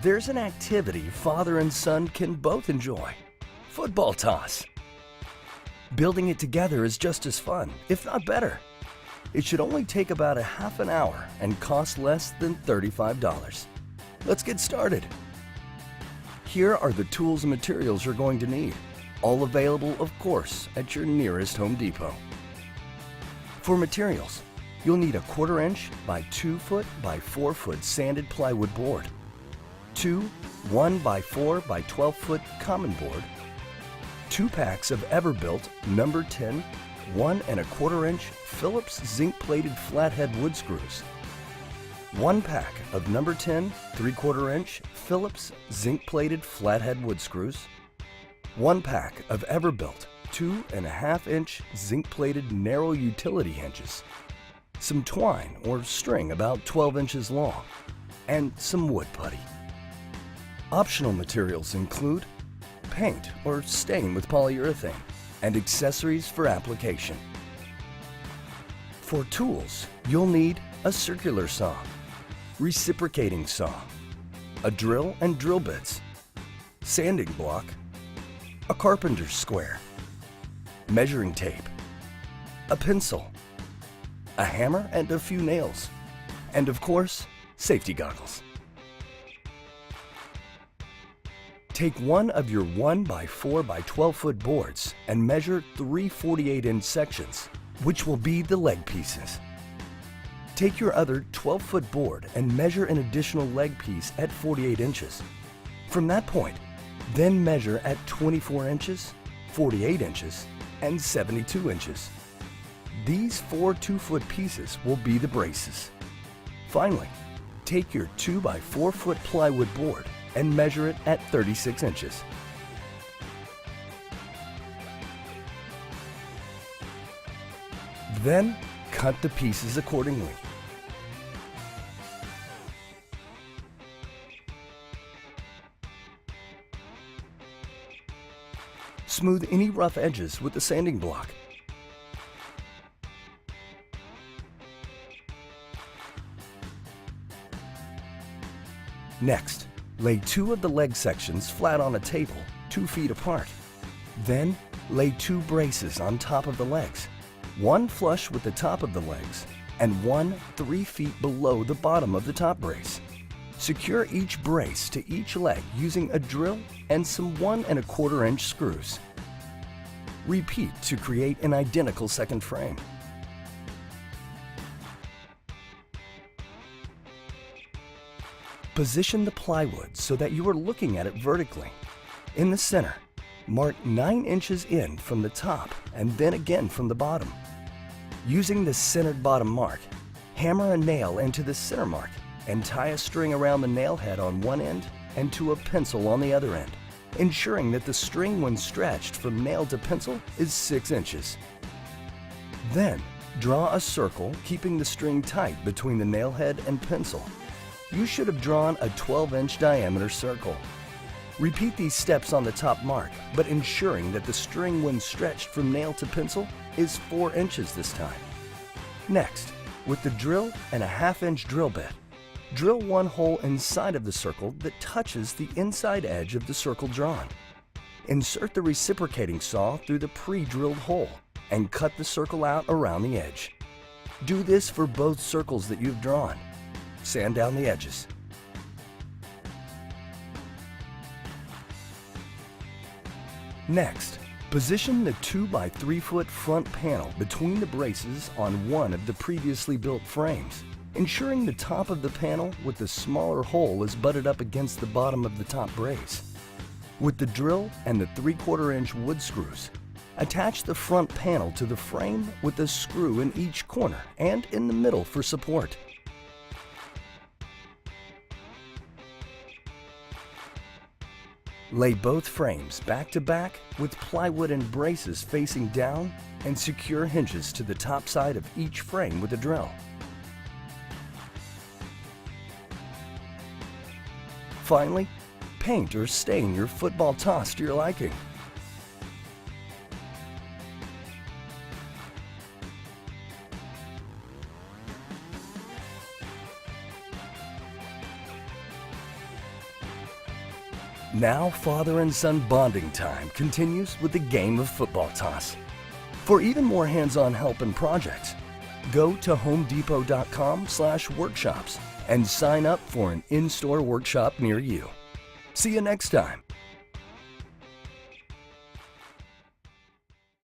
There's an activity father and son can both enjoy: football toss. Building it together is just as fun, if not better. It should only take about a half an hour and cost less than $35. Let's get started. Here are the tools and materials you're going to need, all available, of course, at your nearest Home Depot. For materials, you'll need a 1/4 inch by 2 foot by 4 foot sanded plywood board, 2 1 by 4 by 12 foot common board, 2 packs of Everbuilt number 10 1 1/4 inch Phillips zinc plated flathead wood screws, 1 pack of number 10 3/4 inch Phillips zinc plated flathead wood screws, 1 pack of Everbuilt 2 1/2 inch zinc plated narrow utility hinges, some twine or string about 12 inches long, and some wood putty. Optional materials include paint or stain with polyurethane and accessories for application. For tools, you'll need a circular saw, reciprocating saw, a drill and drill bits, sanding block, a carpenter's square, measuring tape, a pencil, a hammer and a few nails, and of course, safety goggles. Take one of your 1 by 4 by 12 foot boards and measure 3 48-inch sections, which will be the leg pieces. Take your other 12-foot board and measure an additional leg piece at 48 inches. From that point, then measure at 24 inches, 48 inches, and 72 inches. These 4 2-foot pieces will be the braces. Finally, take your 2 by 4 foot plywood board and measure it at 36 inches. Then, cut the pieces accordingly. Smooth any rough edges with the sanding block. Next, lay 2 of the leg sections flat on a table 2 feet apart. Then, lay 2 braces on top of the legs, 1 flush with the top of the legs, and 1 3 feet below the bottom of the top brace. Secure each brace to each leg using a drill and some 1 1/4 inch screws. Repeat to create an identical second frame. Position the plywood so that you are looking at it vertically. In the center, mark 9 inches in from the top and then again from the bottom. Using the centered bottom mark, hammer a nail into the center mark and tie a string around the nail head on one end and to a pencil on the other end, ensuring that the string when stretched from nail to pencil is 6 inches. Then, draw a circle keeping the string tight between the nail head and pencil. You should have drawn a 12-inch diameter circle. Repeat these steps on the top mark, but ensuring that the string when stretched from nail to pencil is 4 inches this time. Next, with the drill and a 1/2 inch drill bit, drill 1 hole inside of the circle that touches the inside edge of the circle drawn. Insert the reciprocating saw through the pre-drilled hole and cut the circle out around the edge. Do this for both circles that you've drawn. Sand down the edges. Next, position the 2 by 3 foot front panel between the braces on one of the previously built frames, ensuring the top of the panel with the smaller hole is butted up against the bottom of the top brace. With the drill and the 3/4 inch wood screws, attach the front panel to the frame with a screw in each corner and in the middle for support. Lay both frames back to back with plywood and braces facing down and secure hinges to the top side of each frame with a drill. Finally, paint or stain your football toss to your liking. Now father and son bonding time continues with the game of football toss. For even more hands-on help and projects, go to homedepot.com/workshops and sign up for an in-store workshop near you. See you next time